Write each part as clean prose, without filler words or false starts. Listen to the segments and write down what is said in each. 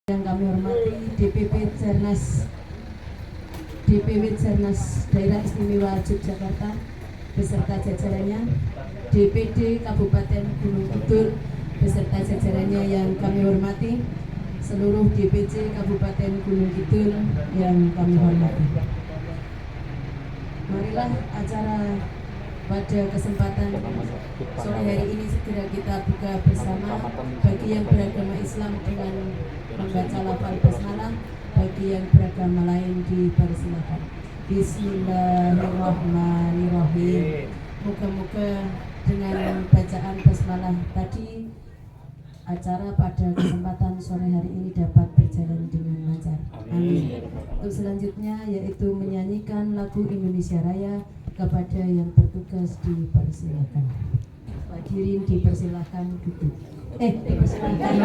Yang kami hormati DPW Jarnas Daerah Istimewa Yogyakarta beserta jajarannya, DPD Kabupaten Gunung Kidul beserta jajarannya yang kami hormati, seluruh DPC Kabupaten Gunung Kidul yang kami hormati. Marilah acara pada kesempatan sore hari ini segera kita buka bersama. Bagi yang beragama Islam dengan membaca lafal basmalah, bagi yang beragama lain dipersilakan. Bismillahirrahmanirrahim. Moga-moga dengan bacaan basmalah tadi acara pada kesempatan sore hari ini dapat berjalan dengan lancar. Amin. Untuk selanjutnya yaitu menyanyikan lagu Indonesia Raya. Kepada yang bertugas dipersilakan. Hadirin dipersilakan duduk. Dipersilakan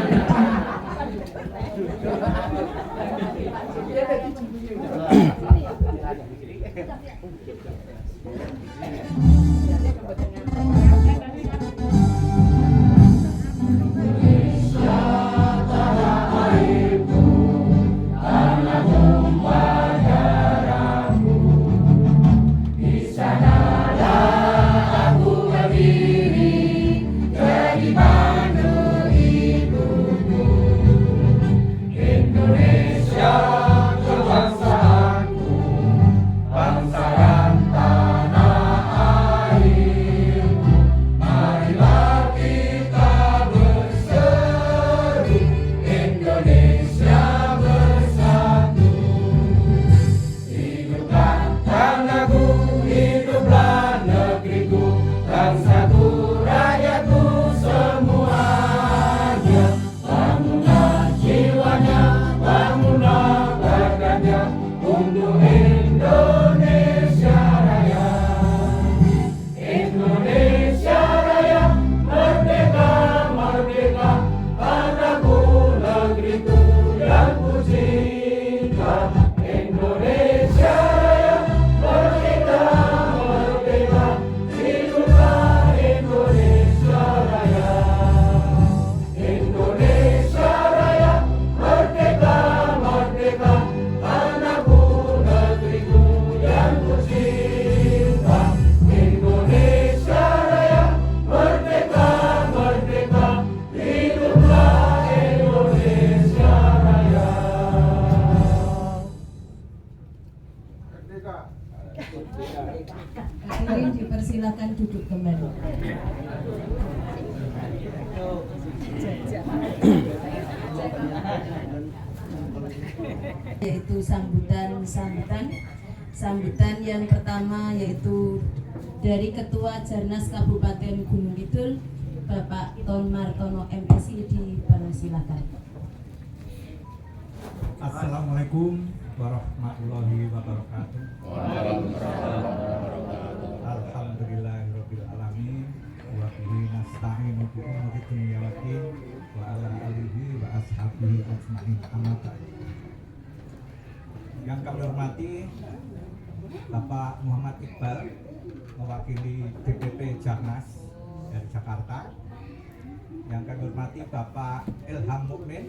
dipersilakan duduk kembali. Yaitu sambutan yang pertama yaitu dari Ketua Jarnas Kabupaten Gunung Kidul, Bapak Ton Martono MSI, dipersilakan. Assalamualaikum warahmatullahi wabarakatuh. Alhamdulillahirabbil alamin wa bihi nasta'inu bi umuri dunya wa din wa ala alihi wa ashabihi ajmain. Amma ba'du. Yang kami hormati Bapak Muhammad Iqbal mewakili DPP Jarnas dari Jakarta. Yang kami hormati Bapak Ilham Mukmin,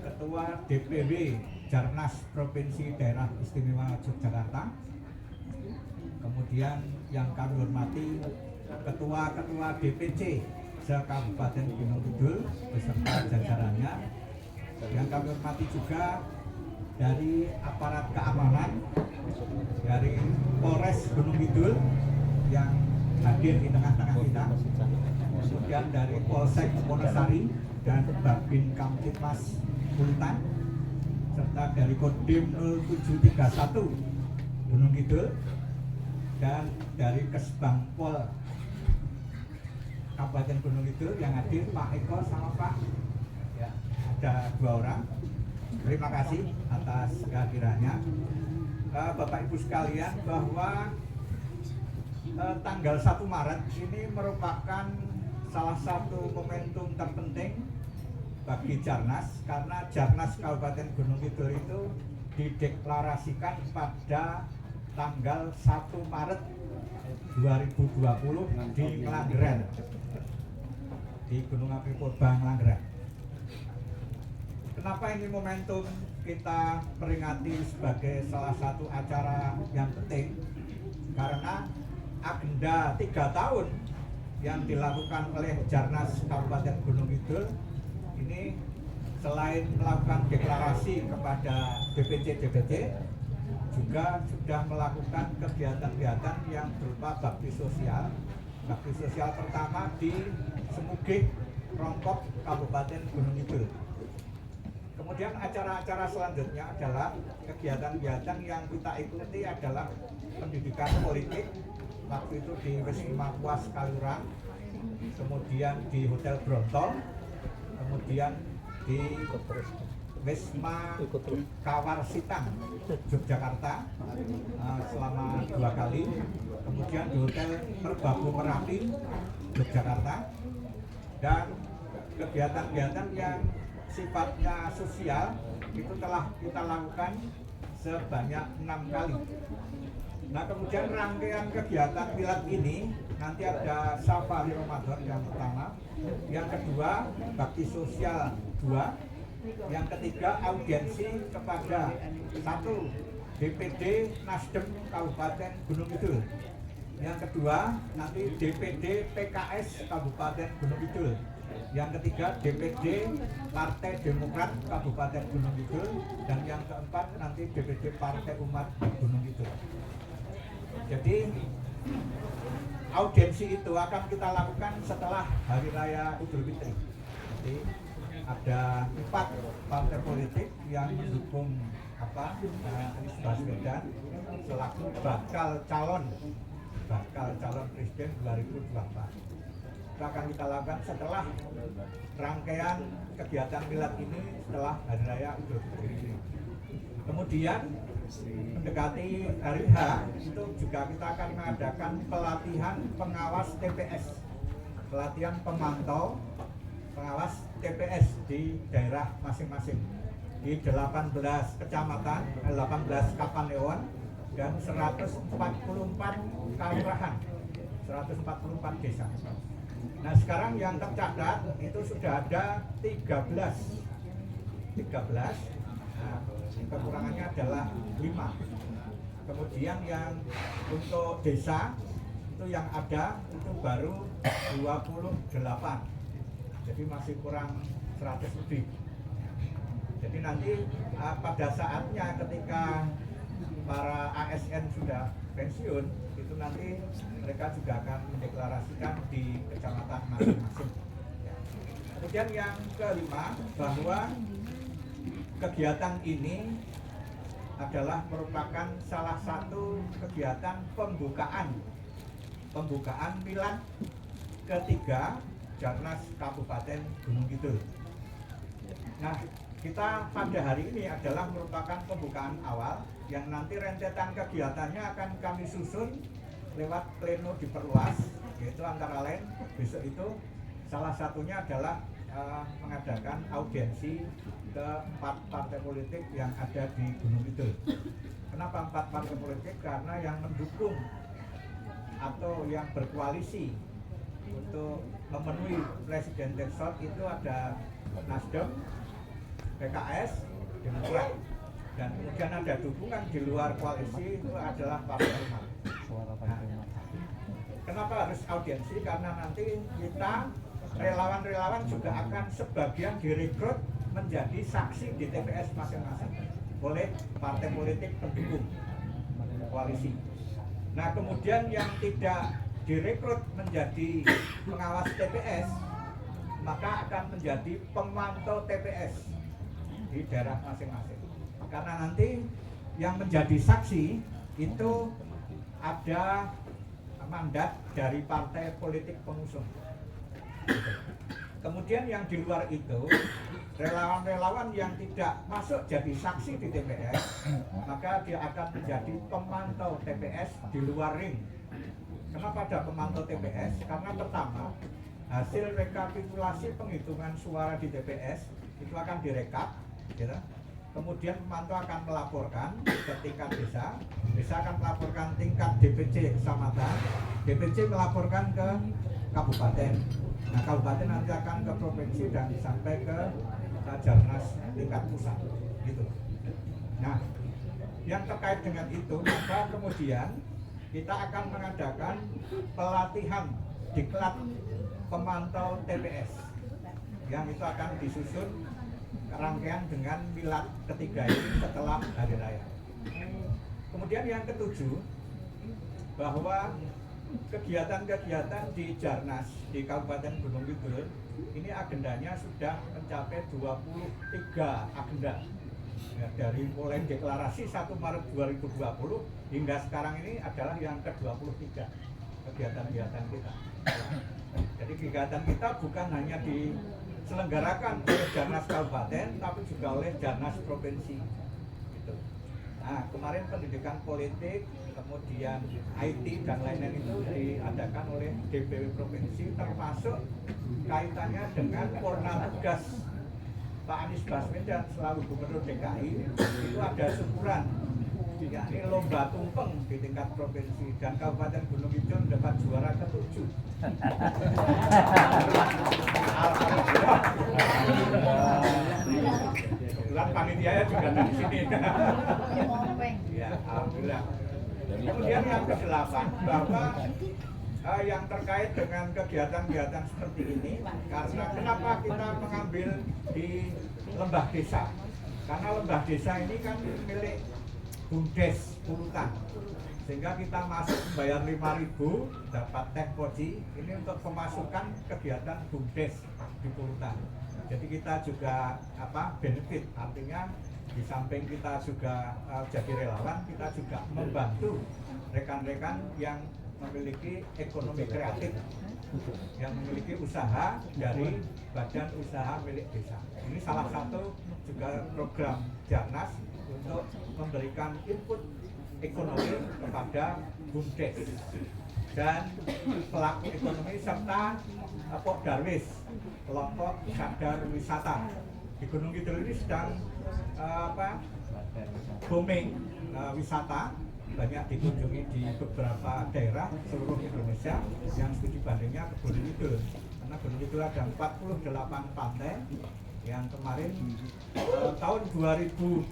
Ketua DPW Jarnas Provinsi Daerah Istimewa Yogyakarta. Kemudian yang kami hormati Ketua-Ketua DPC se-Kabupaten Gunung Kidul beserta jajarannya. Yang kami hormati juga dari aparat keamanan dari Polres Gunung Kidul yang hadir di tengah-tengah kita. Kemudian dari Polsek Wonosari dan Babin Kamtipmas Bultan, serta dari Kodim 0731 Gunung Kidul, dan dari Kesbangpol Kabupaten Gunung Kidul yang hadir Pak Eko sama Pak, ya, ada 2 orang. Terima kasih atas kehadirannya. Bapak Ibu sekalian, bahwa tanggal 1 Maret ini merupakan salah satu momentum terpenting bagi Jarnas, karena Jarnas Kabupaten Gunung Kidul itu dideklarasikan pada tanggal 1 Maret 2020 di Ngelanggeran, di Gunung Api Purba Ngelanggeran. Kenapa ini momentum kita peringati sebagai salah satu acara yang penting? Karena agenda 3 tahun yang dilakukan oleh Jarnas Kabupaten Gunung Kidul ini selain melakukan deklarasi kepada DPC juga sudah melakukan kegiatan-kegiatan yang berupa bakti sosial. Bakti sosial pertama di Semugih, Rongkop, Kabupaten Gunung Kidul. Kemudian acara-acara selanjutnya adalah kegiatan-kegiatan yang kita ikuti adalah pendidikan politik, waktu itu di Wisma Puas Kaliurang, kemudian di Hotel Brontol, kemudian di Wisma Kawarsitang, Yogyakarta selama 2 kali, kemudian di Hotel Merbabu Merapi, Yogyakarta, dan kegiatan-kegiatan yang sifatnya sosial itu telah kita lakukan sebanyak 6 kali. Nah, kemudian rangkaian kegiatan milad ini nanti ada safari Ramadan yang pertama, yang kedua bakti sosial 2, yang ketiga audiensi kepada 1 DPD Nasdem Kabupaten Gunung Kidul, yang kedua nanti DPD PKS Kabupaten Gunung Kidul, yang ketiga DPD Partai Demokrat Kabupaten Gunung Kidul, dan yang keempat nanti DPD Partai Umat Gunung Kidul. Jadi audiensi itu akan kita lakukan setelah Hari Raya Idul Fitri. Jadi ada 4 partai politik yang mendukung Anies Baswedan selaku bakal calon presiden 2024. Itu akan kita lakukan setelah rangkaian kegiatan milad ini setelah Hari Raya Idul Fitri. Kemudian mendekati hari H itu juga kita akan mengadakan pelatihan pengawas TPS, pelatihan pemantau pengawas TPS di daerah masing-masing di 18 kecamatan, 18 kapanewon dan 144 kelurahan, 144 desa. Nah, sekarang yang tercatat itu sudah ada 13. Nah, kekurangannya adalah 5. Kemudian yang untuk desa itu yang ada itu baru 28. Jadi masih kurang 100 lebih. Jadi nanti pada saatnya ketika para ASN sudah pensiun, itu nanti mereka juga akan mendeklarasikan di kecamatan masing-masing. Kemudian yang kelima, bahwa kegiatan ini adalah merupakan salah satu kegiatan pembukaan milad ketiga Jarnas Kabupaten Gunung Kidul. Nah, kita pada hari ini adalah merupakan pembukaan awal yang nanti rentetan kegiatannya akan kami susun lewat pleno diperluas, yaitu antara lain besok itu salah satunya adalah mengadakan audiensi ke 4 partai politik yang ada di Gunung Kidul. Kenapa 4 partai politik? Karena yang mendukung atau yang berkoalisi untuk memenuhi presiden threshold itu ada Nasdem, PKS, Demokrat, dan kemudian ada dukungan di luar koalisi itu adalah Partai Umat. Nah, kenapa harus audiensi? Karena nanti kita relawan-relawan juga akan sebagian direkrut menjadi saksi di TPS masing-masing oleh partai politik pendukung koalisi. Nah, kemudian yang tidak direkrut menjadi pengawas TPS maka akan menjadi pemantau TPS di daerah masing-masing. Karena nanti yang menjadi saksi itu ada mandat dari partai politik pengusung. Kemudian yang di luar itu, relawan-relawan yang tidak masuk jadi saksi di TPS, maka dia akan menjadi pemantau TPS di luar ring. Kenapa ada pemantau TPS? Karena pertama, hasil rekapitulasi penghitungan suara di TPS itu akan direkap, gitu. Kemudian pemantau akan melaporkan ke tingkat desa, desa akan melaporkan tingkat DPC kecamatan, DPC melaporkan ke kabupaten. Nah, kabupaten nanti akan ke provinsi dan sampai ke Jarnas tingkat pusat gitu. Nah, yang terkait dengan itu, maka kemudian kita akan mengadakan pelatihan diklat pemantau TPS yang itu akan disusun rangkaian dengan milad ketiga ini setelah hari raya. Kemudian yang ketujuh, bahwa kegiatan-kegiatan di Jarnas di Kabupaten Gunung Kidul ini agendanya sudah mencapai 23 agenda ya, dari mulai deklarasi 1 Maret 2020 hingga sekarang ini adalah yang ke-23 kegiatan-kegiatan kita. Jadi kegiatan kita bukan hanya diselenggarakan oleh Jarnas Kabupaten tapi juga oleh Jarnas Provinsi gitu. Nah, kemarin pendidikan politik, kemudian IT dan lain-lain itu diadakan oleh DPW Provinsi, termasuk kaitannya dengan purna tugas Pak Anies Baswedan selalu Gubernur DKI. Itu ada syukuran, yakni lomba tumpeng di tingkat provinsi, dan Kabupaten Gunung Kidul mendapat juara ke-7. Kebetulan panitianya juga dari sini. Ya, alhamdulillah. Kemudian yang ke-8, bahwa yang terkait dengan kegiatan-kegiatan seperti ini, karena kenapa kita mengambil di lembah desa? Karena lembah desa ini kan milik BUMDes Purutan, sehingga kita masuk membayar 5.000 dapat teh poci ini untuk pemasukan kegiatan BUMDes di Purutan. Jadi kita juga benefit, artinya di samping kita juga jadi relawan, kita juga membantu rekan-rekan yang memiliki ekonomi kreatif, yang memiliki usaha dari badan usaha milik desa. Ini salah satu juga program Jarnas untuk memberikan input ekonomi kepada BUMDes dan pelaku ekonomi serta Pok Darwis, kelompok sadar wisata di Gunung Kidul ini sedang booming wisata, banyak dikunjungi di beberapa daerah seluruh Indonesia. Yang studi bandingnya ke Gunung Kidul, karena Gunung Kidul ada 48 pantai yang kemarin tahun 2028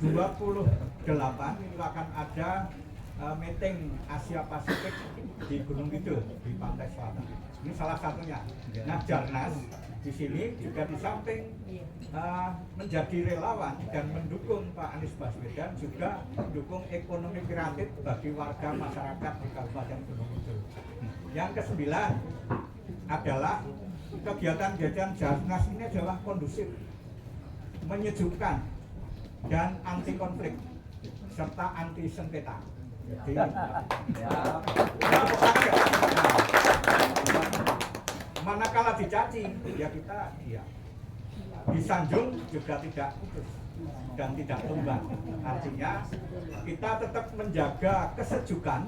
itu akan ada meeting Asia Pasifik di Gunung Kidul di pantai selatan. Ini salah satunya. Nah, Jarnas di sini juga di samping menjadi relawan dan mendukung Pak Anies Baswedan, juga mendukung ekonomi kreatif bagi warga masyarakat di Kabupaten Gunung Kidul. Yang ke-9 adalah kegiatan-kegiatan Jarnas ini adalah kondusif, menyejukkan, dan anti konflik serta anti sengketa. Jadi, manakala dicaci, ya kita diam. Disanjung juga tidak putus dan tidak tumbang. Artinya kita tetap menjaga kesejukan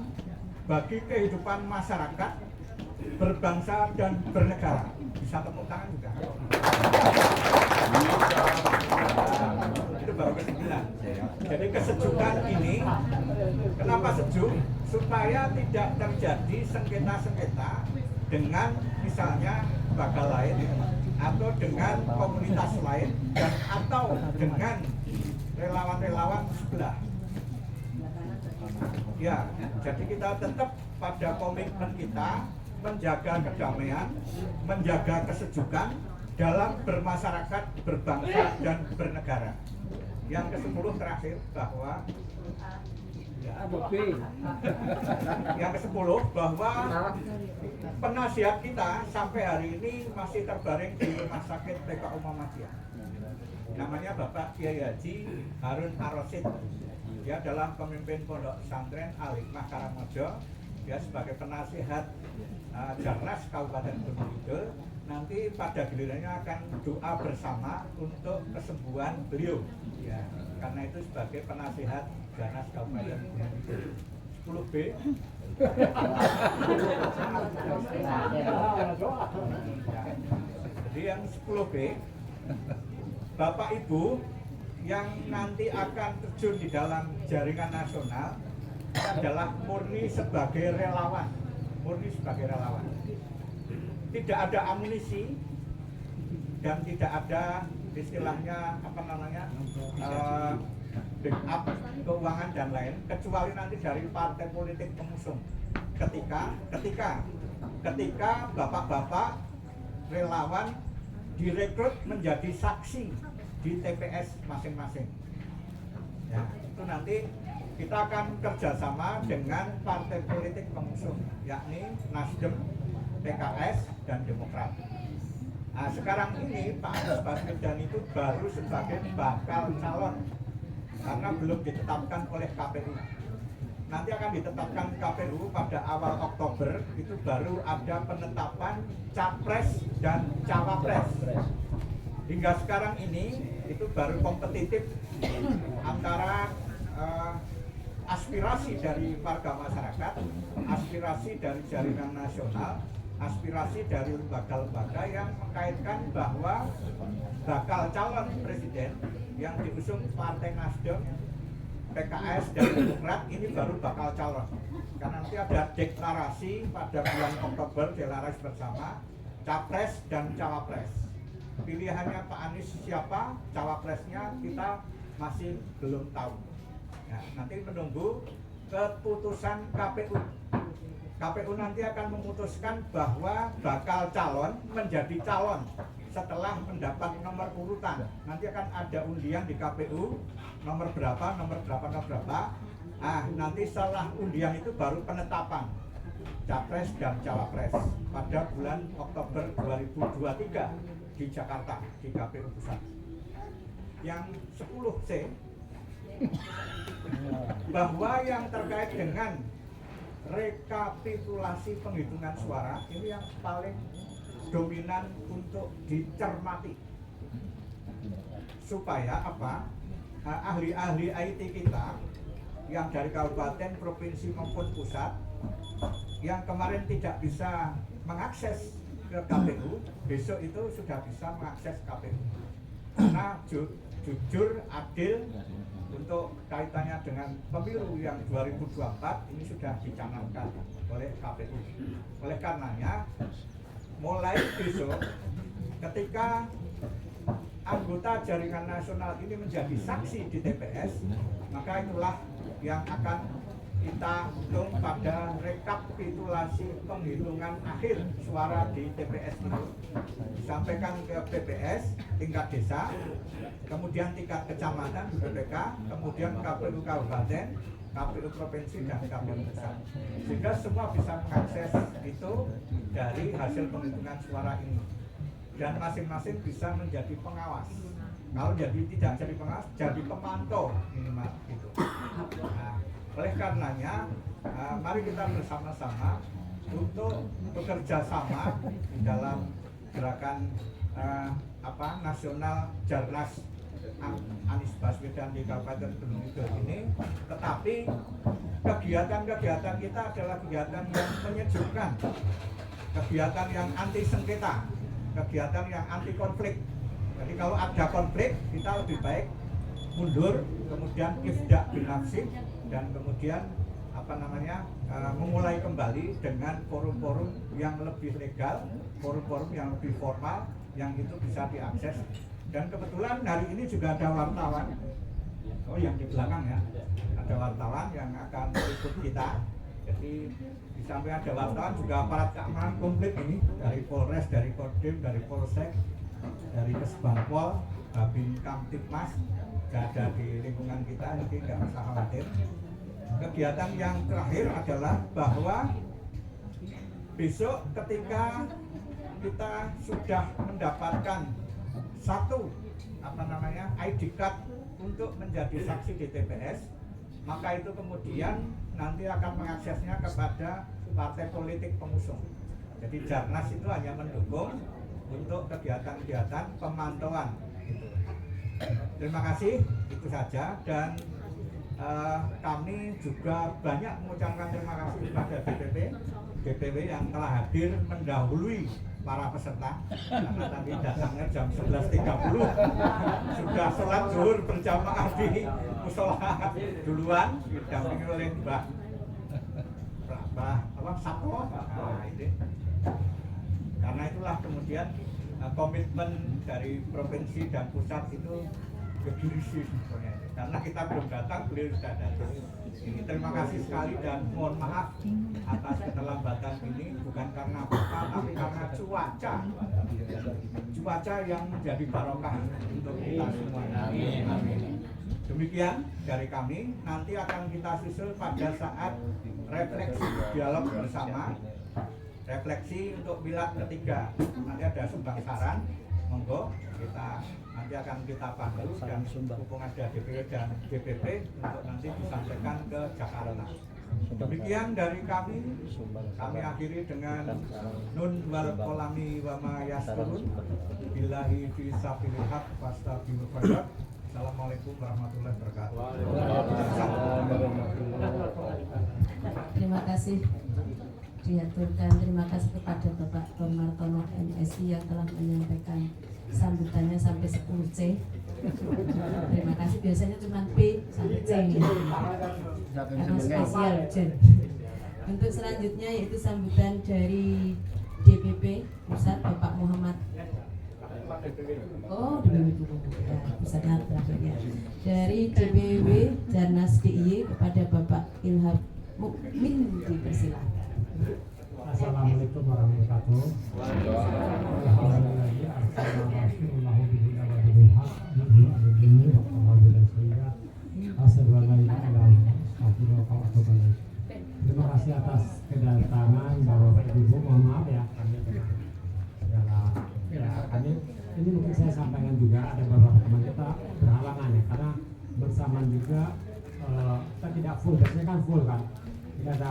bagi kehidupan masyarakat berbangsa dan bernegara. Bisa tepuk tangan juga. Itu baru ke-9. Jadi kesejukan ini, kenapa sejuk? Supaya tidak terjadi sengketa-sengketa dengan misalnya lembaga lain atau dengan komunitas lain dan atau dengan relawan-relawan sebelah. Ya, jadi kita tetap pada komitmen kita menjaga kedamaian, menjaga kesejukan dalam bermasyarakat, berbangsa, dan bernegara. Yang ke-10 terakhir, bahwa yang ke-10 bahwa penasihat kita sampai hari ini masih terbaring di Rumah Sakit PKU Muhammadiyah. Namanya Bapak Kiai Haji Harun Ar-Rasyid. Dia adalah pemimpin Pondok Pesantren Al-Hikmah Karangmojo. Dia sebagai penasihat Jarnas Kabupaten Gunung Kidul. Nanti pada gilirannya akan doa bersama untuk kesembuhan beliau. Ya, karena itu sebagai penasihat Jarnas Kabupaten Gunung Kidul. 10B. Jadi yang 10B, Bapak Ibu yang nanti akan terjun di dalam jaringan nasional adalah murni sebagai relawan, tidak ada amunisi dan tidak ada istilahnya apa namanya backup keuangan dan lain, kecuali nanti dari partai politik pengusung. Ketika bapak-bapak relawan direkrut menjadi saksi di TPS masing-masing. Ya, itu nanti kita akan kerjasama dengan partai politik pengusung, yakni Nasdem, PKS, dan Demokrat. Nah, sekarang ini Pak Anies Baswedan itu baru sebagai bakal calon karena belum ditetapkan oleh KPU. Nanti akan ditetapkan KPU pada awal Oktober, itu baru ada penetapan capres dan cawapres. Hingga sekarang ini itu baru kompetitif antara aspirasi dari warga masyarakat, aspirasi dari jaringan nasional, aspirasi dari lembaga-lembaga yang mengkaitkan bahwa bakal calon presiden yang diusung Partai Nasdem, PKS, dan Demokrat ini baru bakal calon. Karena nanti ada deklarasi pada bulan Oktober, deklarasi bersama capres dan cawapres. Pilihannya Pak Anies siapa, cawapresnya kita masih belum tahu. Ya, nanti menunggu keputusan KPU. KPU nanti akan memutuskan bahwa bakal calon menjadi calon setelah mendapat nomor urutan. Nanti akan ada undian di KPU, nomor berapa. Nah, nanti setelah undian itu baru penetapan capres dan cawapres pada bulan Oktober 2023 di Jakarta, di KPU Pusat. Yang 10C, bahwa yang terkait dengan rekapitulasi penghitungan suara ini yang paling dominan untuk dicermati, supaya apa, ahli-ahli IT kita yang dari kabupaten, provinsi maupun pusat yang kemarin tidak bisa mengakses ke KPU, besok itu sudah bisa mengakses KPU karena jujur, adil untuk kaitannya dengan pemilu yang 2024 ini sudah dicanangkan oleh KPU. Oleh karenanya mulai besok ketika anggota jaringan nasional ini menjadi saksi di TPS, maka itulah yang akan kita hitung pada rekapitulasi penghitungan akhir suara di TPS itu. Disampaikan ke BPS tingkat desa, kemudian tingkat kecamatan di BPK, kemudian KPU kabupaten, KPU provinsi, dan KPU pusat. Sehingga semua bisa mengakses itu dari hasil penghitungan suara ini. Dan masing-masing bisa menjadi pengawas. Kalau jadi tidak jadi pengawas, jadi pemantau minimal gitu. Nah, oleh karenanya, mari kita bersama-sama untuk bekerja sama di dalam gerakan nasional Jarnas Anies Baswedan di Kabupaten Gunung Kidul ini. Tetapi kegiatan-kegiatan kita adalah kegiatan yang menyejukkan, kegiatan yang anti sengketa, kegiatan yang anti konflik. Jadi kalau ada konflik, kita lebih baik mundur, kemudian ifda bin nafsih, dan kemudian memulai kembali dengan forum-forum yang lebih legal, forum-forum yang lebih formal, yang itu bisa diakses. Dan kebetulan hari ini juga ada wartawan, yang di belakang ya, ada wartawan yang akan ikut kita. Jadi di samping ada wartawan juga aparat keamanan komplit ini, dari Polres, dari Kodim, dari Polsek, dari Kesbangpol, Babin Kamtipmas, ada di lingkungan kita, jadi nggak usah khawatir. Kegiatan yang terakhir adalah bahwa besok ketika kita sudah mendapatkan satu ID card untuk menjadi saksi di TPS, maka itu kemudian nanti akan mengaksesnya kepada partai politik pengusung. Jadi Jarnas itu hanya mendukung untuk kegiatan-kegiatan pemantauan. Terima kasih, itu saja. Dan kami juga banyak mengucapkan terima kasih kepada DPW yang telah hadir mendahului para peserta, karena tadi datangnya jam 11.30 sudah sholat zuhur berjamaah di musola duluan, didampingi oleh Mbah Satwa. Karena itulah kemudian komitmen dari provinsi dan pusat itu bergirisi sebetulnya, karena kita belum datang, beliau sudah datang. Ini terima kasih sekali dan mohon maaf atas keterlambatan ini, bukan karena apa, tapi karena cuaca yang menjadi barokah untuk kita semua. Amin. Demikian dari kami, nanti akan kita susul pada saat refleksi dialog bersama, refleksi untuk milad ketiga. Nanti ada sumbang saran, monggo kita nanti akan kita pandu dan mumpung ada DPW dan DPP untuk nanti disampaikan ke Jakarta. Demikian dari kami akhiri dengan nun wal kolami wa ma yasturun billahi fi sabilil haq fastaghfiru khairat. Assalamualaikum warahmatullahi wabarakatuh. Terima kasih diaturkan. Terima kasih kepada Bapak Tom Martono MSI yang telah menyampaikan sambutannya sampai 10C. Terima kasih, biasanya cuma B sampai C ini. Karena spesial Jen. Untuk selanjutnya yaitu sambutan dari DPP Pusat Bapak Muhammad. Oh, pusatnya terakhirnya. Dari DPW Jarnas DIY kepada Bapak Ilham Mukmin, dipersilakan. Assalamualaikum warahmatullahi wabarakatuh. Terima kasih atas kedatangan Bapak Ibu. Mohon maaf ya kami dengan segala kami ini mungkin saya sampaikan juga ada beberapa teman kita berhalangan ya karena bersamaan juga kita tidak full, biasanya kan full kan. Tidak ada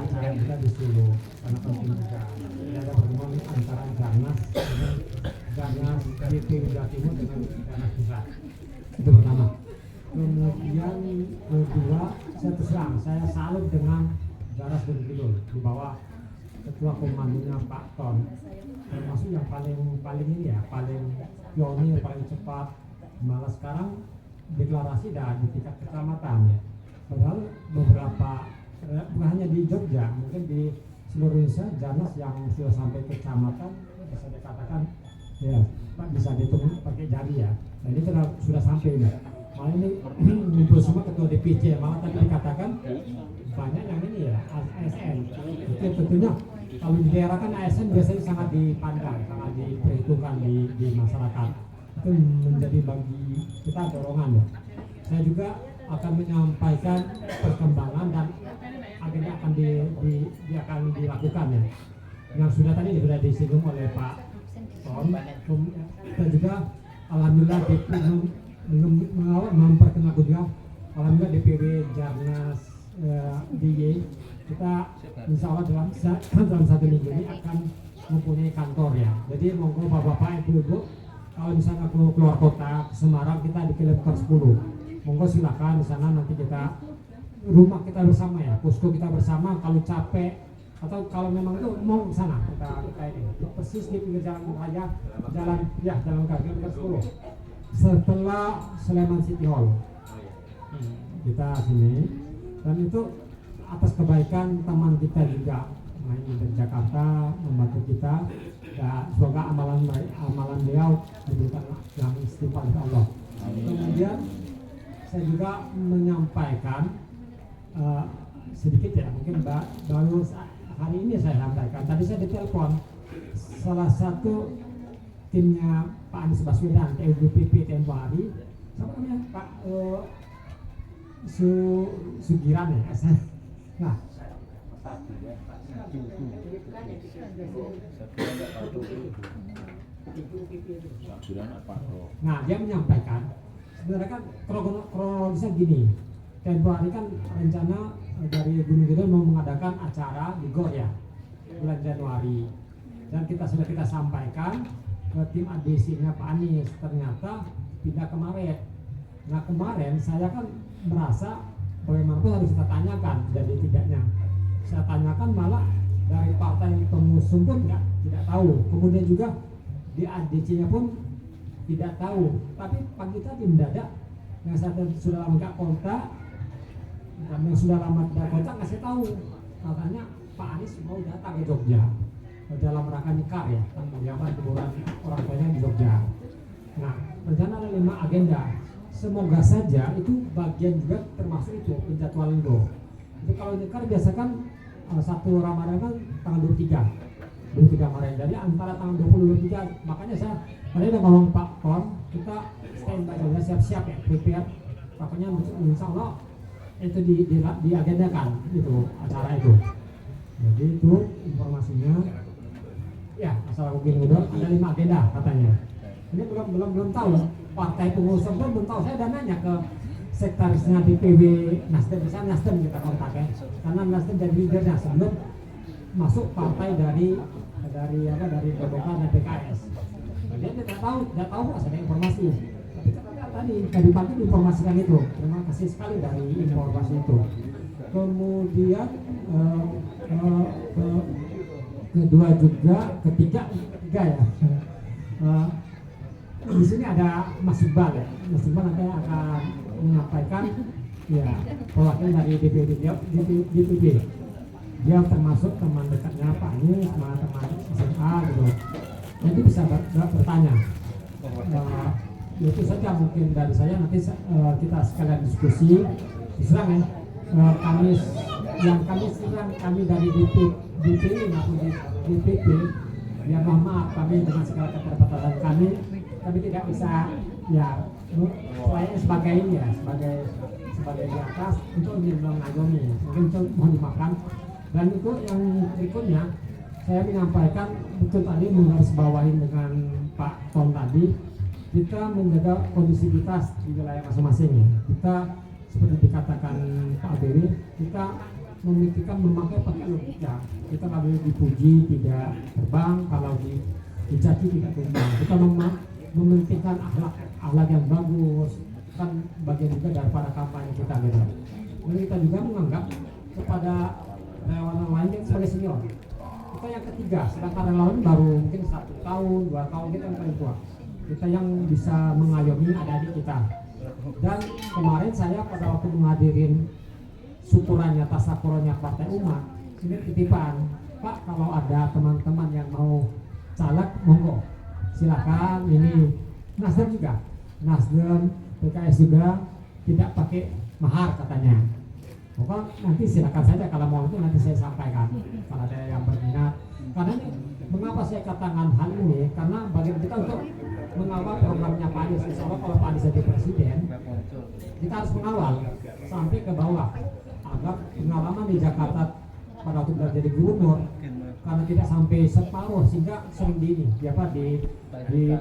acara kita di Solo karena penting juga. Tidak ada pertemuan antara Jarnas dengan Jarnas DPW Jawa Timur dengan Jarnas Pusat. Itu pertama. Kemudian kedua, saya terserang, saya salut dengan Jarnas Gunung Kidul di bawah ketua komandonya Pak Ton, termasuk yang paling ini ya, paling pionir, paling cepat. Malah sekarang deklarasi dah di tingkat kecamatan ya. Padahal beberapa bukan hanya di Jogja, mungkin di seluruh Indonesia Jarnas yang sudah sampai ke kecamatan bisa dikatakan ya Pak bisa dihitung pakai jari ya. Nah ini sudah sampai ya. Malah ini ngumpul semua ketua DPC, malah tadi dikatakan banyak yang ini ya ASN. Itu tentunya kalau di daerah kan ASN biasanya sangat dipandang, sangat diperhitungkan di masyarakat. Itu menjadi bagi kita dorongan ya. Saya juga akan menyampaikan perkembangan dan agenda akan dilakukan ya. Yang sudah disinggung oleh Pak Tom, dan juga alhamdulillah memperkenalkan juga alhamdulillah DPW Jarnas DIY kita insya Allah dalam satu minggu ini akan mempunyai kantor ya. Jadi monggo bapak-bapak ibu-ibu kalau misalnya keluar kota ke Semarang kita di kilometer 10, monggo silakan di sana, nanti kita rumah kita bersama ya, posko kita bersama. Kalau capek atau kalau memang itu mau ke sana kita ini persis di pinggir jalan raya, jalan kaki kilometer 10 setelah Sleman City Hall kita sini. Dan itu atas kebaikan teman kita juga main dari Jakarta membantu kita ya, semoga amalan beliau diberikan yang istighfar oleh Allah. Kemudian saya juga menyampaikan sedikit ya, mungkin baru hari ini saya sampaikan. Tadi saya ditelepon salah satu timnya Pak Anies Baswedan, TUDPP tempo hari, siapa namanya Pak Sugiran ya. Nah, dia menyampaikan sebenarnya kan kronologisnya gini. Tempo hari kan rencana dari Gunung Kidul mau mengadakan acara di GOR ya bulan Januari, dan sudah kita sampaikan ke tim ADC-nya Pak Anies, ternyata pindah ke Maret. Nah kemarin saya kan merasa bagaimanapun harus kita tanyakan, jadi tidaknya saya tanyakan malah dari partai pengusung pun tidak tahu, kemudian juga di ADC-nya pun tidak tahu. Tapi pagi tadi mendadak yang saya sudah lama nggak kontak dan yang sudah lama tidak kontak ngasih tahu, katanya Pak Anies mau datang ke Jogja. dalam rangka nikah ya, kan menjabat kuburan orang tuanya di Jogja. Nah, rencana ada 5 agenda. Semoga saja itu bagian juga termasuk itu penjadwalan itu. Itu kalau nikah biasakan 1 Ramadan kan tanggal 23 kemarin. Jadi antara tanggal 20 23, makanya saya tadi udah ngomong Pak Kon, kita standby saja, siap-siap ya, prepare. Pokoknya insya Allah itu diagendakan itu acara itu. Jadi itu informasinya. Ya, asal mungkin udah ada 5 agenda katanya. Ini belum tahu. Partai pengusung pun belum tahu. Saya udah nanya ke sekretarisnya DPW Nasdem, misalnya Nasdem kita kontak ya, karena Nasdem jadi leadernya sebelum masuk partai dari Demokrat dan PKS. Dia tidak tahu ada informasi. Tapi tadi pagi diinformasikan itu. Terima kasih sekali dari informasi itu. Kemudian kedua juga, ketiga ya. Di sini ada Mas Iqbal ya. Mas Iqbal nanti akan menyampaikan ya perwakilan dari DPD. Dia termasuk teman dekatnya Pak Anies, teman SMA gitu. Nanti bisa bertanya. Itu saja mungkin dari saya, nanti kita sekalian diskusi. Diserang ya. Kami dari DPD maupun DPP, ya mohon maaf kami dengan segala keterbatasan kami tidak bisa ya saya sebagai ini ya sebagai di atas untuk mengayomi, mungkin itu mohon dimaafkan. Dan itu yang berikutnya saya menyampaikan betul tadi menggarisbawahi dengan Pak Tom tadi, kita menjaga kondisivitas di wilayah masing-masing ya. Kita seperti dikatakan Pak Beri, kita memikirkan memakai pakai logika. Kita nggak boleh dipuji tidak terbang, kalau dicaci tidak tumbang. Kita mementingkan akhlak yang bagus, kan bagian juga daripada kampanye kita gitu. Dan kita juga menganggap kepada relawan lain sebagai senior. Kita yang ketiga, sedangkan relawan baru mungkin 1 tahun, 2 tahun, kita yang paling tua. Kita yang bisa mengayomi adik-adik kita. Dan kemarin saya pada waktu menghadirin syukurannya tasakurannya Partai Umat, ini titipan, Pak, kalau ada teman-teman yang mau caleg, monggo silakan. Ini Nasdem juga, Nasdem, PKS juga tidak pakai mahar katanya. Pokoknya nanti silakan saja, kalau mau itu nanti saya sampaikan kalau ada yang berminat. Karena ini, mengapa saya katakan hal ini? Karena bagi kita untuk mengawal programnya Pak Anies. Insya Allah kalau Pak Anies jadi presiden, kita harus mengawal sampai ke bawah agar pengalaman di Jakarta pada waktu beliau jadi gubernur, karena tidak sampai separuh sehingga sering dikritik, ada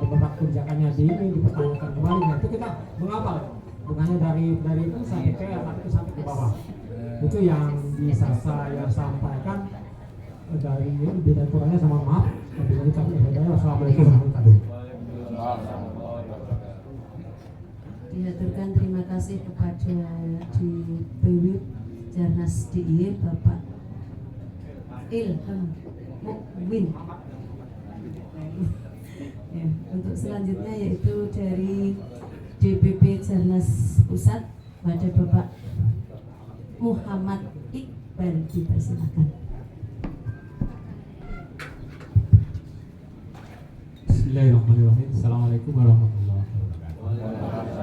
beberapa kebijakannya dipertanyakan kembali. Nah, itu kita mengawal, bukannya dari pusat DPR tapi sampai ke bawah. Itu yang bisa saya sampaikan dari lebih dan kurangnya, sama maaf. Assalamualaikum warahmatullahi wabarakatuh. Diaturkan terima kasih kepada DPW Jarnas DIY Bapak Ilham Mukmin. Ya, untuk selanjutnya yaitu dari DPP Jarnas Pusat pada Bapak Muhammad Iqbal, dipersilakan. Bismillahirrahmanirrahim. Assalamualaikum warahmatullahi wabarakatuh.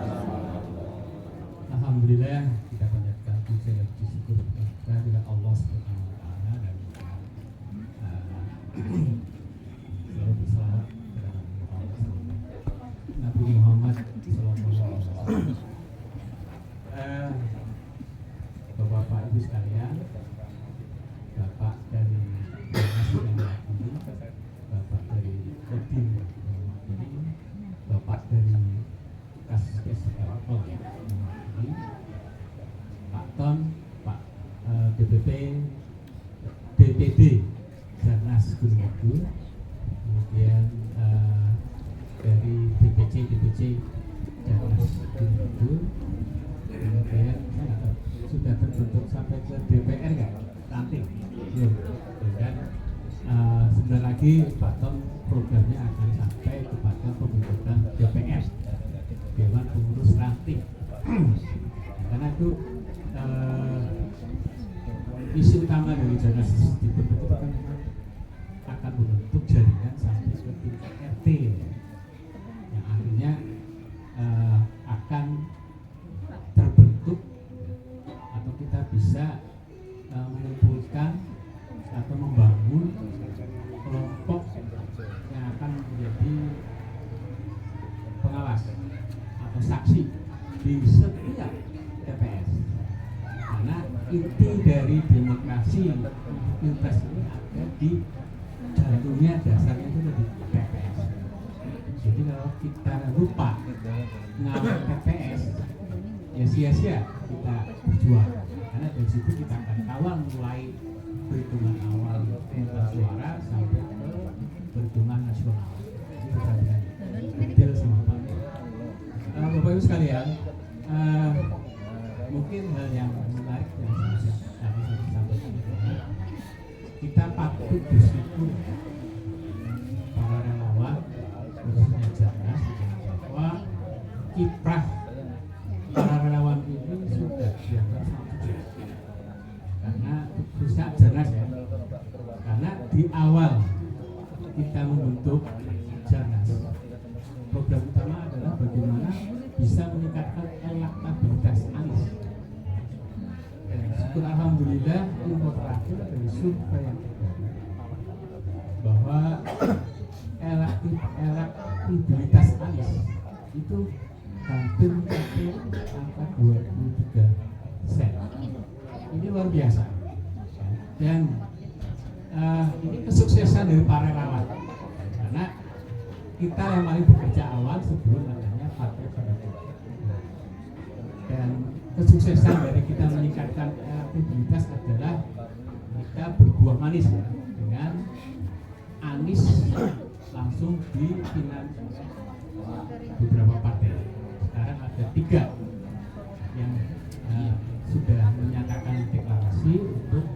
Alhamdulillah, kita panjatkan puji dan syukur kepada Allah Subhanahu wa taala dan selalu bersalawat kepada Nabi Muhammad sallallahu alaihi wasallam. Bapak Ibu sekalian, Bapak dari Dinas yang mewakili, Bapak dari Kodim yang mewakili, Bapak dari Kaskes Kalpol yang mewakili, Pak Ton, Pak DPP, DPD Jarnas Gunung Kidul, kemudian dari DPC Jarnas Gunung Kidul, kemudian sudah terbentuk sampai ke DPR nggak? Nanti dan sebentar lagi Pak Tom programnya akan sampai kepada pembentukan DPR, Dewan Pengurus Ranting. Karena itu isu utama pertama dari Jarnas dibentuk itu kan akan membentuk jaringan sampai ke tingkat RT yang akhirnya akan terbentuk atau kita bisa mengumpulkan atau membangun kelompok yang akan menjadi pengawas atau saksi di setiap TPS. Karena inti dari demokrasi pilpres ini ada di jantungnya, dasarnya itu ada di TPS. Jadi kalau kita lupa ngawal TPS, ya sia-sia kita berjuang. Karena dari situ kita akan kawal mulai perhitungan awal pemungutan suara sampai ke perhitungan nasional. Ini kita detail sama Pak. Bapak Ibu sekalian, mungkin hal yang menarik yang tadi saya sampaikan, kita patut bersyukur para relawan khususnya Jarnas bahwa kiprah para relawan ini sudah dianggap sangat sukses. Karena khususnya Jarnas ya, karena di awal kita membentuk Jarnas, program utama adalah bagaimana bisa meningkatkan elektabilitas Anies. Syukur alhamdulillah info terakhir dari survei yang bahwa elektabilitas Anies itu hampir mencapai angka 23%. Ini luar biasa. Dan ini kesuksesan dari para relawan. Karena kita yang paling bekerja awal sebelum adanya partai politik. Dan kesuksesan dari kita meningkatkan elektabilitas adalah kita berbuah manis ya, dengan Anies langsung dipinang beberapa partai. Sekarang ada 3 yang sudah menyatakan deklarasi untuk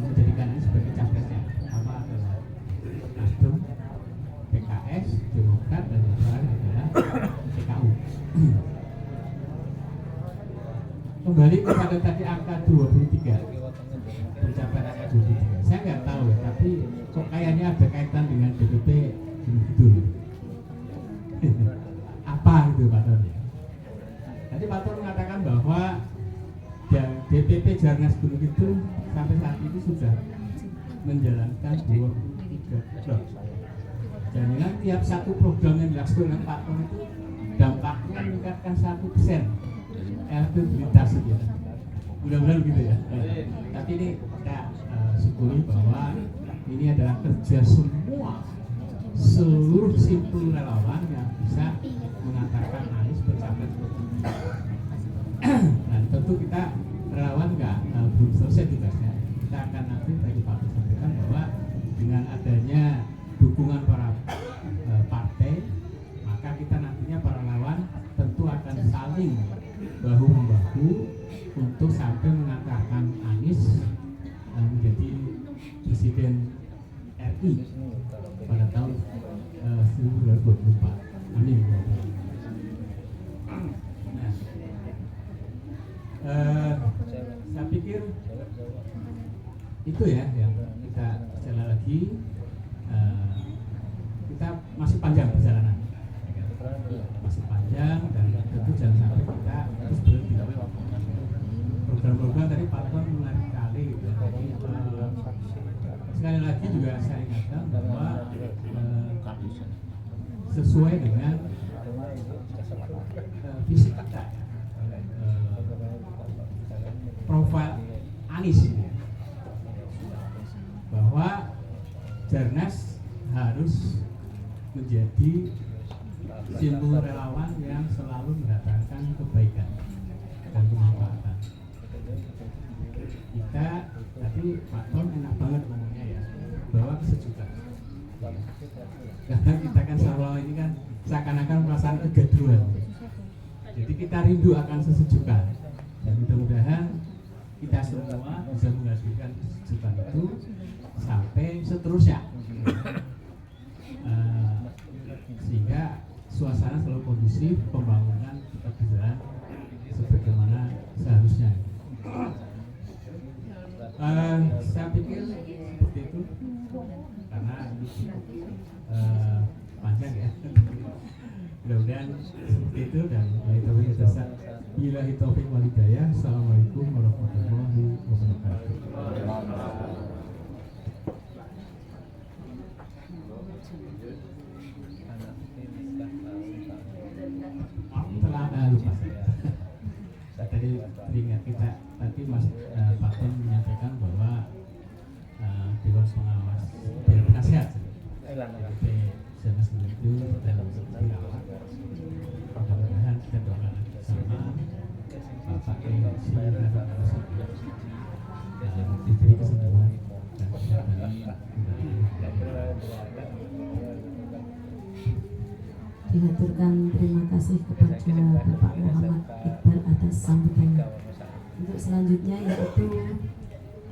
menjadikan Anies sebagai capresnya. Pertama adalah Nasdem, PKS, Demokrat, dan yang terakhir adalah PKU. Kembali kepada tadi angka 23, pencapaian angka 23. Saya nggak tahu ya, tapi kok kayaknya ada kaitan dengan DPP Gunung Kidul. Apa gitu Pak Ton? Tadi Pak Ton mengatakan bahwa DPP Jarnas Gunung Kidul sampai saat ini sudah menjalankan 23 program. Jaminan tiap satu program yang dilaksanakan Pak Ton itu dampaknya meningkatkan 1% elektabilitas ya. Mudah-mudahan gitu ya. Tapi ini kita syukuri bahwa ini adalah kerja semua seluruh simpul relawan yang bisa mengantarkan Anies bercapres. Dan tentu kita relawan belum selesai tugasnya. Kita akan nanti tadi Pak sampaikan bahwa dengan adanya dukungan para partai, maka kita nantinya para relawan tentu akan saling bahu-membahu untuk sampai mengantarkan Anies menjadi Presiden RI pada tahun 2024. Amin. Nah, saya pikir itu ya yang kita jalan lagi. Kita masih panjang perjalanan, masih panjang, dan tentu jangan sampai kita terus berhenti. Program-program tadi Pak Ton menarik sekali gitu. Jadi sekali lagi juga saya ingatkan bahwa sesuai dengan visi kita, profil Anies, bahwa Jarnas harus menjadi simbol relawan yang selalu mendatangkan kebaikan dan kemanfaatan. Kita tadi Pak Ton enak banget ngomongnya ya, bawa kesejukan. Karena kita kan Solo ini kan seakan-akan perasaan kegaduhan. Jadi kita rindu akan kesejukan. Dan mudah-mudahan kita semua bisa menghasilkan kesejukan itu sampai seterusnya. Sehingga suasana selalu kondusif, pembangunan tetap berjalan sebagaimana seharusnya. panjang ya. Mudah-mudahan seperti itu dan billahi taufiq wal hidayah. Assalamualaikum warahmatullahi wabarakatuh. Lupa saya tadi teringat kita tadi Mas Pak Ton menyampaikan bahwa Dewan Pengawas Dewan Penasihat DPP Sernas itu dalam dirawat. Mudah-mudahan kita doakan bersama Bapak Esi diberi kesembuhan dan kesehatan. Dihaturkan terima kasih kepada Bapak Muhammad Iqbal atas sambutannya. Untuk selanjutnya yaitu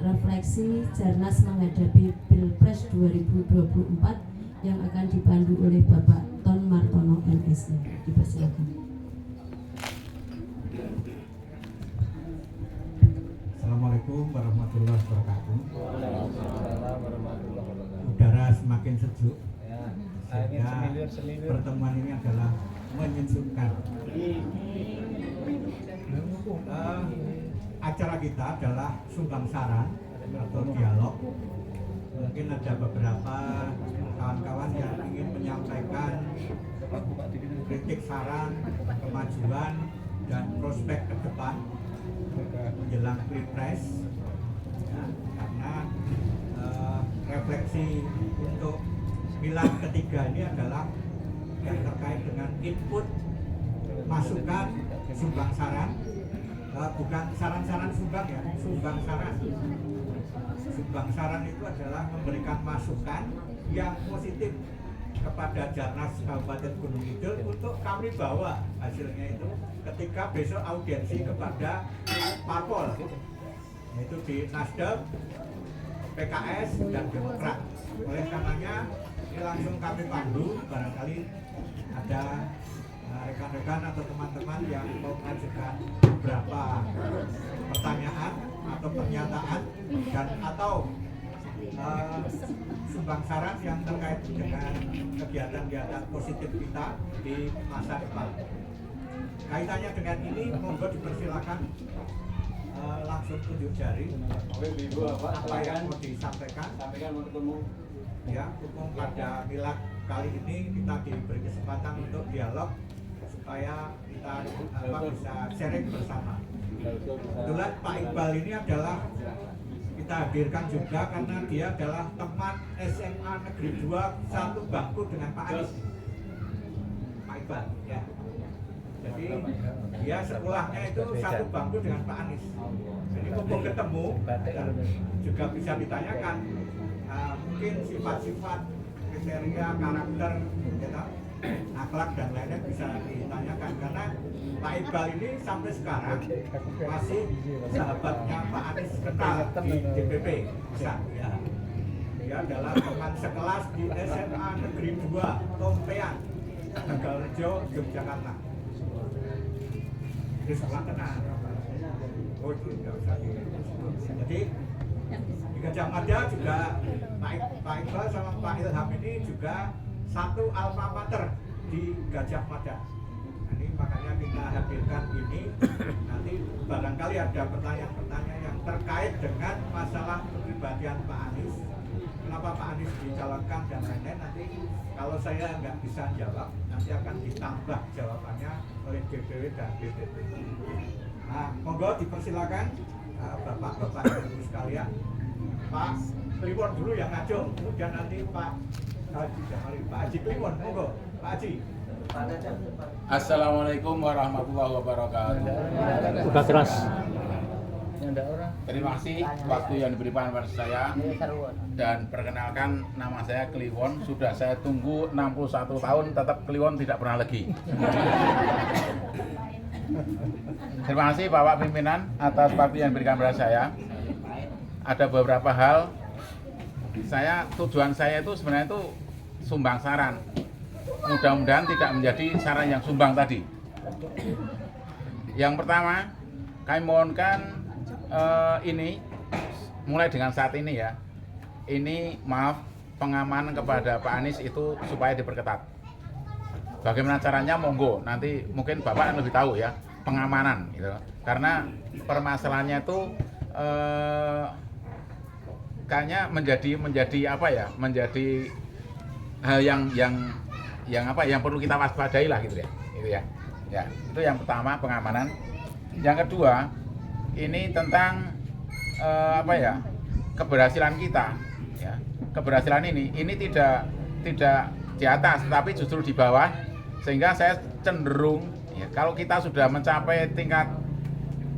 refleksi Jarnas menghadapi Pilpres 2024 yang akan dipandu oleh Bapak Ton Martono MSI. Dipersilakan. Assalamualaikum warahmatullahi wabarakatuh. Udara semakin sejuk. Sehingga pertemuan ini adalah menyejukkan. Acara kita adalah sumbang saran atau dialog. Mungkin ada beberapa kawan-kawan yang ingin menyampaikan kritik, saran, kemajuan dan prospek ke depan menjelang Pilpres, ya, karena refleksi untuk pilar ketiga ini adalah yang terkait dengan input, masukan, sumbang saran, bukan saran-saran sumbang ya, sumbang saran. Sumbang saran itu adalah memberikan masukan yang positif kepada Jarnas Kabupaten Gunung Kidul untuk kami bawa hasilnya itu ketika besok audiensi kepada parpol, yaitu di Nasdem, PKS dan Demokrat. Oleh karenanya ini langsung kami pandu, barangkali ada rekan-rekan atau teman-teman yang mau mengajukan beberapa pertanyaan atau pernyataan dan atau sumbang saran yang terkait dengan kegiatan-kegiatan positif kita di masa depan. Kaitannya dengan ini, monggo dipersilakan langsung tunjuk jari apa yang mau disampaikan. Ya, hukum pada milad kali ini kita diberi kesempatan untuk dialog supaya kita bisa sharing bersama. Kebetulan Pak Iqbal ini adalah kita hadirkan juga karena dia adalah teman SMA Negeri 2 satu bangku dengan Pak Anies. Pak Iqbal, ya. Jadi dia sekolahnya itu satu bangku dengan Pak Anies. Jadi mumpung ketemu dan juga bisa ditanyakan mungkin sifat-sifat, kriteria, karakter, ya, akhlak dan lainnya bisa ditanyakan karena Pak Iqbal ini sampai sekarang masih sahabatnya Pak Anies kenal di DPP besar, ya. Dia adalah teman sekelas di SMA Negeri 2 Tompean, Tegalrejo, Yogyakarta. Di sekolah kenal. Oh, tidak usah jadi di Gajah Mada juga Pak Iqbal sama Pak Ilham ini juga satu alma mater di Gajah Mada. Nah, ini makanya kita hadirkan ini. Nanti barangkali ada pertanyaan-pertanyaan yang terkait dengan masalah kepribadian Pak Anies. Kenapa Pak Anies dicalonkan dan lain-lain. Nanti kalau saya nggak bisa jawab, nanti akan ditambah jawabannya oleh DPW dan BPP. Nah, monggo dipersilakan Bapak-bapak dan Ibu sekalian. Pak Kliwon dulu yang ngajung, kemudian nanti Pak Haji Kliwon, monggo Pak Haji. Assalamualaikum warahmatullahi wabarakatuh. Udah keras. Terima kasih waktu yang diberikan kepada saya. Dan perkenalkan, nama saya Kliwon. Sudah saya tunggu 61 tahun, tetap Kliwon tidak pernah lagi. Terima kasih Bapak Pimpinan atas waktu yang diberikan kepada saya. Ada beberapa hal. Tujuan saya itu sebenarnya itu sumbang saran. Mudah-mudahan tidak menjadi saran yang sumbang tadi. Yang pertama, kami mohonkan ini mulai dengan saat ini ya. Ini maaf, pengamanan kepada Pak Anies itu supaya diperketat. Bagaimana caranya monggo, nanti mungkin Bapak yang lebih tahu ya, pengamanan gitu. Karena permasalahannya itu kayaknya menjadi apa ya, menjadi hal yang perlu kita waspadai lah gitu ya. Gitu ya. Ya, itu yang pertama, pengamanan. Yang kedua, ini tentang keberhasilan kita ya. Keberhasilan ini tidak di atas tapi justru di bawah, sehingga saya cenderung ya, kalau kita sudah mencapai tingkat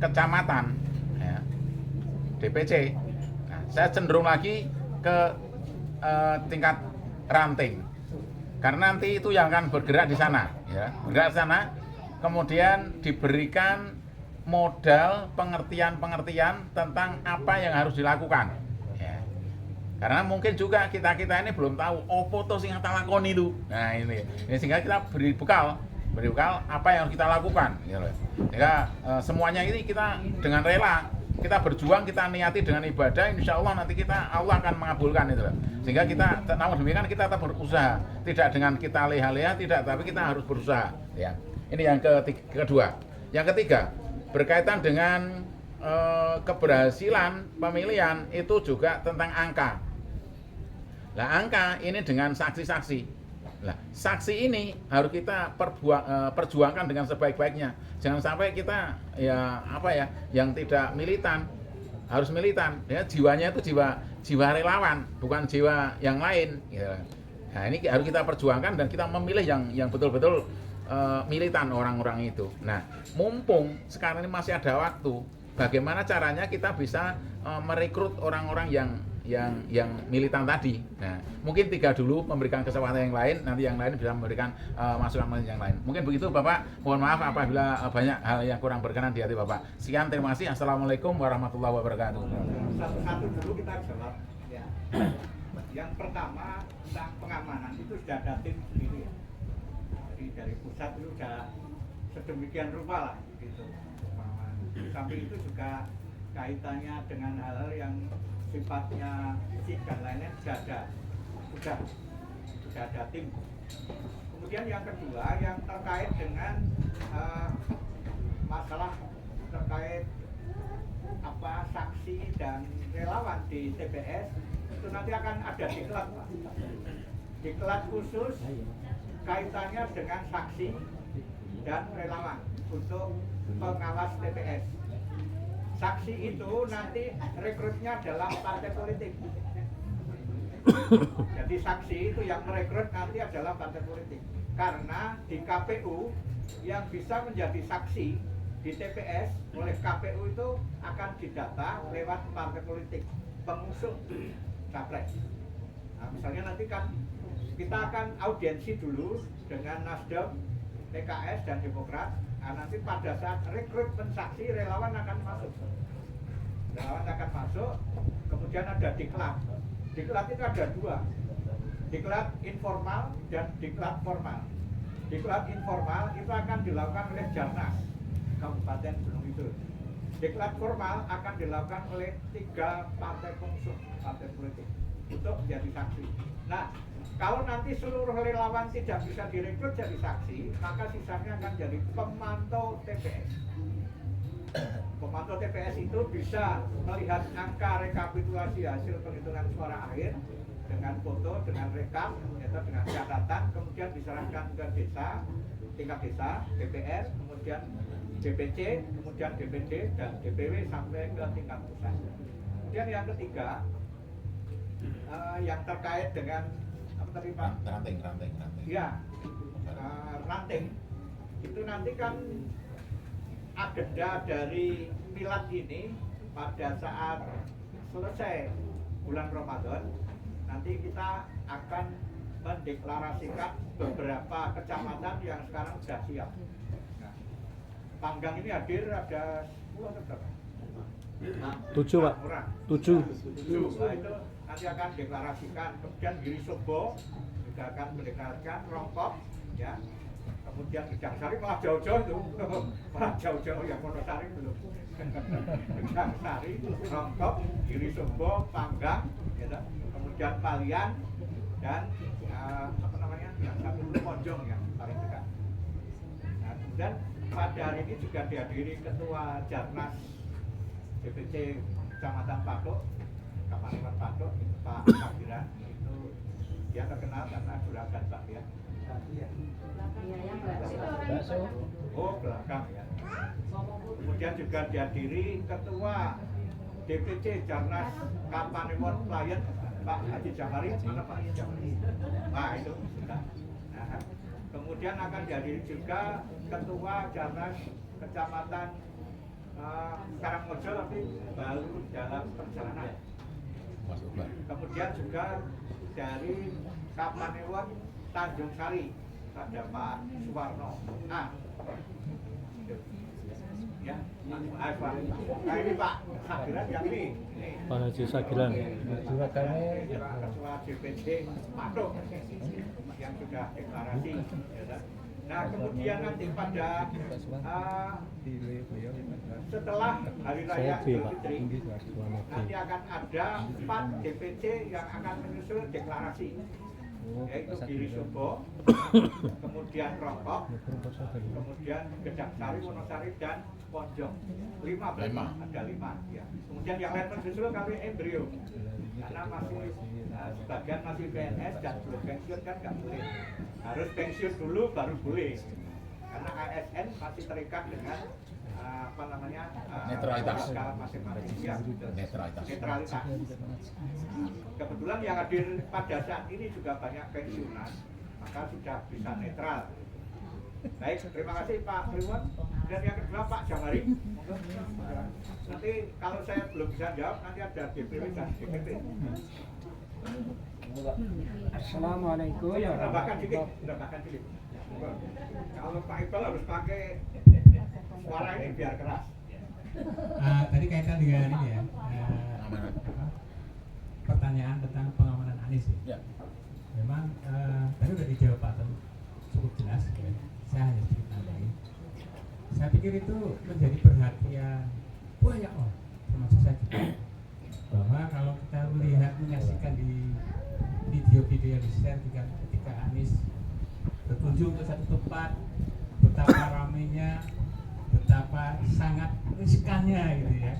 kecamatan ya, DPC, nah, saya cenderung lagi ke tingkat ranting, karena nanti itu yang akan bergerak di sana ya, bergerak di sana, kemudian diberikan modal pengertian tentang apa yang harus dilakukan ya. Karena mungkin juga kita ini belum tahu opo to sing tak lakoni itu. Nah ini sehingga kita beri bekal apa yang harus kita lakukan gitu. Sehingga semuanya ini kita dengan rela, kita berjuang, kita niati dengan ibadah, insya Allah nanti Allah akan mengabulkan itu. Sehingga kita, namun demikian kita tetap berusaha, tidak dengan kita leha-leha, tidak, tapi kita harus berusaha ya. Ini yang kedua. Yang ketiga, berkaitan dengan keberhasilan pemilihan itu juga tentang angka. Nah, angka ini dengan saksi-saksi. Nah, saksi ini harus kita perjuangkan dengan sebaik-baiknya. Jangan sampai kita yang tidak militan, harus militan. Ya, jiwanya itu jiwa relawan, bukan jiwa yang lain. Ya. Nah, ini harus kita perjuangkan dan kita memilih yang betul-betul militan orang-orang itu. Nah, mumpung sekarang ini masih ada waktu, bagaimana caranya kita bisa merekrut orang-orang yang militan tadi. Nah, mungkin 3 dulu memberikan kesempatan yang lain, nanti yang lain bisa memberikan masukan yang lain. Mungkin begitu Bapak. Mohon maaf apabila banyak hal yang kurang berkenan di hati Bapak. Sekian, terima kasih. Assalamualaikum warahmatullahi wabarakatuh. Satu-satu dulu kita jawab ya. Yang pertama tentang pengamanan itu sudah ada tim sendiri ya. Jadi dari pusat itu sudah sedemikian rupa lah gitu. Sampai itu juga kaitannya dengan hal-hal yang sifatnya fisik dan lainnya sudah ada tim. Kemudian yang kedua yang terkait dengan masalah terkait saksi dan relawan di TPS itu nanti akan ada diklat Pak. Diklat khusus kaitannya dengan saksi dan relawan untuk pengawas TPS. Saksi itu nanti rekrutnya dalam partai politik. Jadi saksi itu yang merekrut nanti adalah partai politik. Karena di KPU yang bisa menjadi saksi di TPS oleh KPU itu akan didata lewat partai politik pengusung capres. Nah, misalnya nanti kan kita akan audiensi dulu dengan Nasdem, PKS dan Demokrat. Nah, nanti pada saat rekrutmen saksi relawan akan masuk. Relawan akan masuk, kemudian ada diklat. Diklat itu ada 2. Diklat informal dan diklat formal. Diklat informal itu akan dilakukan oleh Jarnas Kabupaten Gunung Kidul. Diklat formal akan dilakukan oleh 3 partai pengusung partai politik untuk menjadi saksi. Nah, kalau nanti seluruh relawan tidak bisa direkrut jadi saksi, maka sisanya akan jadi pemantau TPS. Pemantau TPS itu bisa melihat angka rekapitulasi hasil penghitungan suara akhir dengan foto, dengan rekam, atau dengan catatan, kemudian diserahkan ke desa, tingkat desa, DPR, kemudian DPC, kemudian DPD, dan DPW sampai ke tingkat pusat. Kemudian yang ketiga, yang terkait dengan apa tadi Pak? Ranting. Ya, ranting. Itu nanti kan agenda dari milad ini pada saat selesai bulan Ramadan, nanti kita akan mendeklarasikan beberapa kecamatan yang sekarang sudah siap. Nah, Panggang ini hadir ada 10 atau berapa? 7 Pak. 7. Nah, itu nanti akan deklarasikan. Kemudian Giri Sobo juga akan mendeklarasikan, Rongkop ya. Kemudian Gedang Sari malah jauh-jauh itu, malah jauh-jauh yang Wonosari belum. Gedang Sari, Rongkop, Giri Sobo, Panggang, gitu. Kemudian Palian, dan yang satu Pojong yang paling dekat. Nah, kemudian pada hari ini juga dihadiri Ketua Jarnas DPC Kecamatan Patok, Kapanewon Patok, Pak Kabiran. Itu dia terkenal karena juragan bakpia. Oh, belakang ya. Kemudian juga dihadiri Ketua DPC Jarnas Kapanewon Klien, Pak Haji Jamari. Mana Pak Haji Jamari? Nah, itu sudah. Nah, kemudian akan dihadiri juga Ketua Jarnas Kecamatan Karangmojo, tapi baru dalam perjalanan. Kemudian juga dari Kapanewon Tanjung Sari ada Pak Suwarno. Nah, ya, nah ini Pak Sagiran yang ini. Pak Haji Sagiran. Ketua DPC Patok yang sudah deklarasi. Ya, nah, kemudian nanti pada setelah Hari Raya Idul Fitri, nanti akan ada 4 DPC yang akan menyusul deklarasi, yaitu Giri Subo, kemudian Rokok, kemudian Gedaksari, Wonosari, dan Pojong. 5 ada 5 ya. Kemudian yang lain menyusul kami embrio, karena masih sebagian masih PNS dan belum pensiun kan nggak boleh, harus pensiun dulu baru boleh, karena ASN masih terikat dengan netralitas masing-masing ya, netralitas. Kebetulan yang hadir pada saat ini juga banyak pensiunan, maka sudah bisa netral. Baik, terima kasih Pak Kliwon. Dan yang kedua Pak Jamari. Nanti kalau saya belum bisa jawab, nanti ada DPW dan DPP. Assalamualaikum ya. Tambahkan dikit. Kalau Pak Iqbal harus pakai suara ini biar keras. Tadi kaitan dengan ini ya, pertanyaan tentang pengamanan Anies ya. Memang tadi sudah dijawab Pak, cukup jelas ya. Saya hanya sedikit nambahin. Saya pikir itu menjadi perhatian banyak orang, termasuk saya juga, bahwa kalau kita melihat menyaksikan di video-video yang di-share ketika Anies berkunjung ke satu tempat, betapa ramainya, betapa sangat riskannya gitu ya,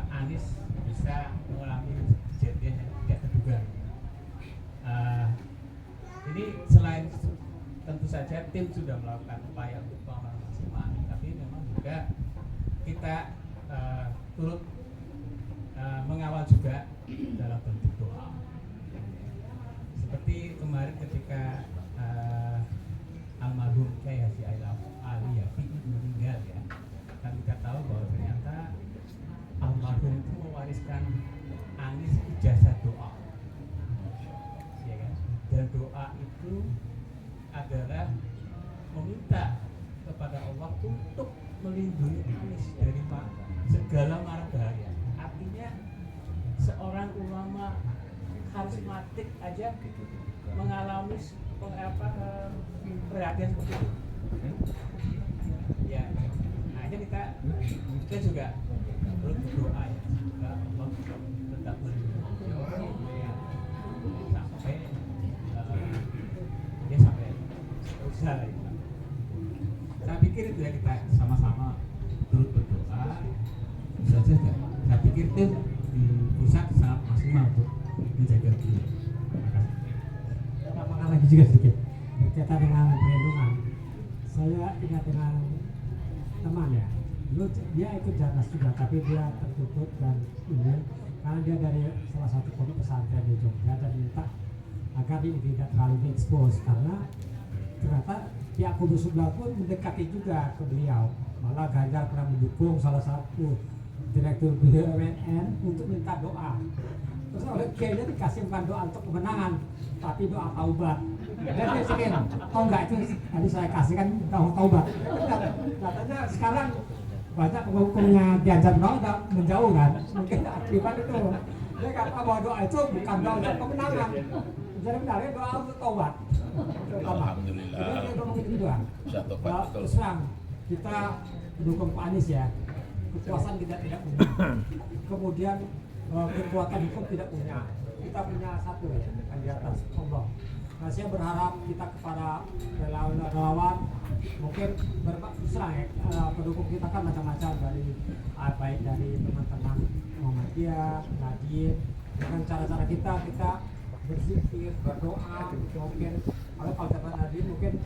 Anies bisa mengalami kejadian yang tidak terduga. Ini selain tentu saja tim sudah melakukan upaya untuk pengamanan maksimal, tapi memang juga kita turut mengawal juga dalam bentuk doa. Seperti kemarin ketika almarhum Kiai Haji Ali Yafi meninggal ya, kan kita tahu bahwa ternyata almarhum itu mewariskan Anies ijazah doa, ya kan? Dan doa itu adalah meminta kepada Allah untuk melindungi Anies dari segala mara bahaya. Artinya seorang ulama karismatik aja mengalami perhatian seperti itu. Ya, akhirnya kita juga perlu berdoa ya, semoga Allah tetap melindungi sampai dia sampai usaha ya. Saya pikir itu ya, kita sama-sama turut berdoa. Saja saya pikir tim di pusat sangat maksimal untuk menjaga beliau. Terima kasih. Apakah lagi juga sedikit berkaitan dengan perlindungan? Saya ingat dengan teman ya, dulu dia ikut Jarnas juga, tapi dia tertutup dan ini karena dia dari salah satu pondok pesantren di Jogja dan minta agar ini tidak terlalu diekspos, karena ternyata pihak kubu sebelah pun mendekati juga ke beliau. Malah Ganjar pernah mendukung salah satu direktur BUMN untuk minta doa. Terus oleh Kiainya dikasih bukan doa untuk kemenangan, tapi doa taubat. Dan dia ingin, tahu nggak itu tadi saya kasihkan doa taubat. Katanya sekarang banyak penghukumnya Ganjar udah menjauh kan, mungkin akibat itu. Dia kata bahwa doa itu bukan doa untuk kemenangan, jadi sebenarnya doa untuk taubat. Alhamdulillah. Jadi dia ngomong itu doang. Terus terang kita mendukung Pak Anies ya. Kekuasaan kita tidak punya, kemudian kekuatan hukum tidak punya, kita punya satu ya, kan di atas Allah. Nah, saya berharap kita kepada relawan mungkin serang ya, pendukung kita kan macam-macam dari baik dari teman-teman Muhammadiyah, Nadiem, dengan cara-cara kita berzikir, berdoa, mungkin kalau teman Nadiem mungkin